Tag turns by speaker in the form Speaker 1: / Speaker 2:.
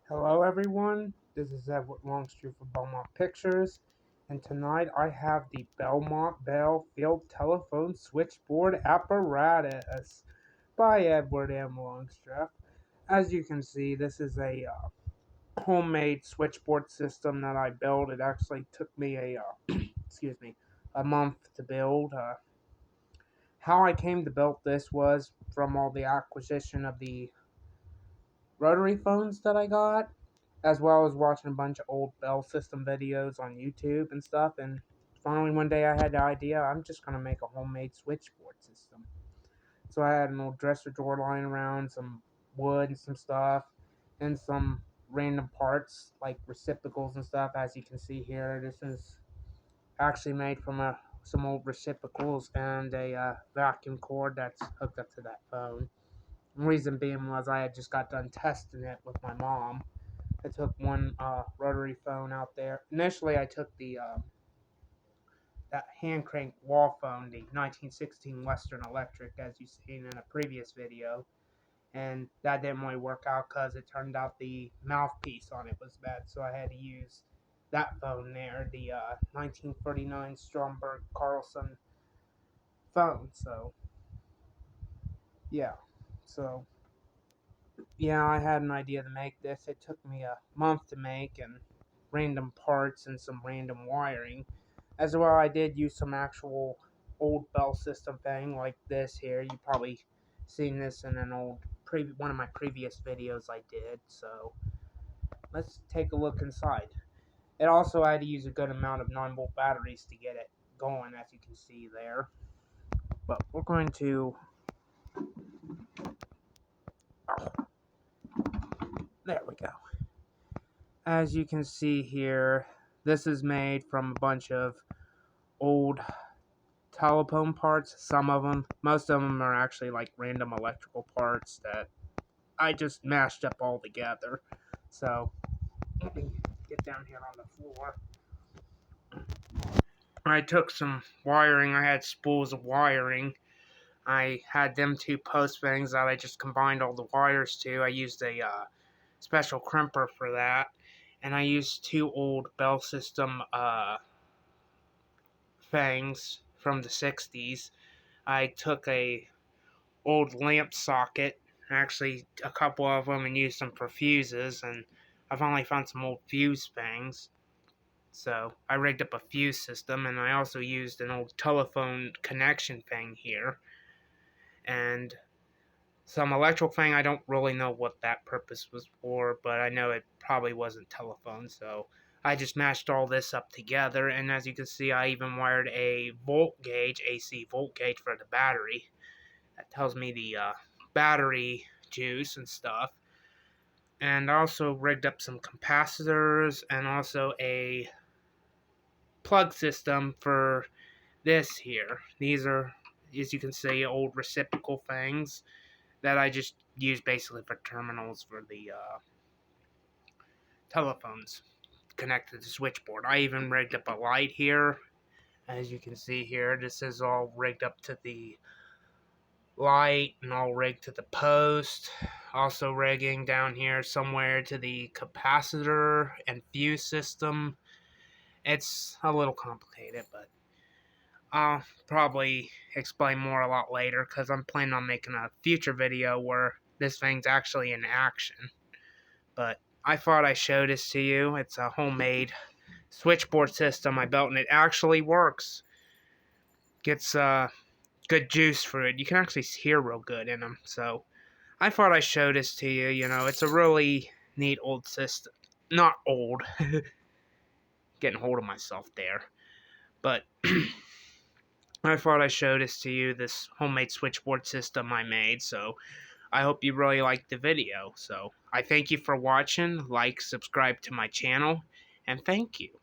Speaker 1: Hello everyone, this is Edward Longstreet for Belmont Pictures, and tonight I have the Belmont Bell Field Telephone Switchboard Apparatus by Edward M. Longstreth. As you can see, this is a homemade switchboard system that I built. It actually took me a month to build. How I came to build this was from all the acquisition of the rotary phones that I got, as well as watching a bunch of old Bell System videos on YouTube and stuff. And finally, one day I had the idea I'm just going to make a homemade switchboard system. So I had an old dresser drawer lying around, some wood and some stuff, and some random parts like receptacles and stuff. As you can see here, this is actually made from some old receptacles and a vacuum cord that's hooked up to that phone. The reason being was I had just got done testing it with my mom. I took one rotary phone out there. Initially, I took the that hand crank wall phone, the 1916 Western Electric, as you've seen in a previous video, and that didn't really work out because it turned out the mouthpiece on it was bad, so I had to use that phone there, the 1939 Stromberg Carlson phone. So yeah, so yeah, I had an idea to make this. It took me a month to make, and random parts and some random wiring. As well, I did use some actual old Bell System thing like this here. You probably seen this in an old one of my previous videos I did. So let's take a look inside. It also had to use a good amount of 9-volt batteries to get it going, as you can see there. But we're going to there we go. As you can see here, this is made from a bunch of old telephone parts. Most of them are actually like random electrical parts that I just mashed up all together. So, let me get down here on the floor. I took some wiring. I had spools of wiring. I had them two post things that I just combined all the wires to. I used a special crimper for that. And I used two old Bell System things from the 60s. I took a old lamp socket, actually a couple of them, and used them for fuses, and I finally found some old fuse things. So I rigged up a fuse system, and I also used an old telephone connection thing here, and some electrical thing. I don't really know what that purpose was for, but I know it probably wasn't telephone, so I just mashed all this up together, and as you can see, I even wired a volt gauge, AC volt gauge for the battery. That tells me the battery juice and stuff. And I also rigged up some capacitors and also a plug system for this here. These are, as you can see, old reciprocal things that I just use basically for terminals for the telephones connected to the switchboard. I even rigged up a light here. As you can see here, this is all rigged up to the light and all rigged to the post. Also rigging down here somewhere to the capacitor and fuse system. It's a little complicated, but I'll probably explain more a lot later because I'm planning on making a future video where this thing's actually in action. But I thought I showed this to you. It's a homemade switchboard system I built, and it actually works. Gets good juice for it. You can actually hear real good in them. So I thought I showed this to you. You know, it's a really neat old system. Not old. Getting hold of myself there. But I thought I showed this to you, this homemade switchboard system I made. So I hope you really liked the video. So I thank you for watching. Like, subscribe to my channel, and thank you.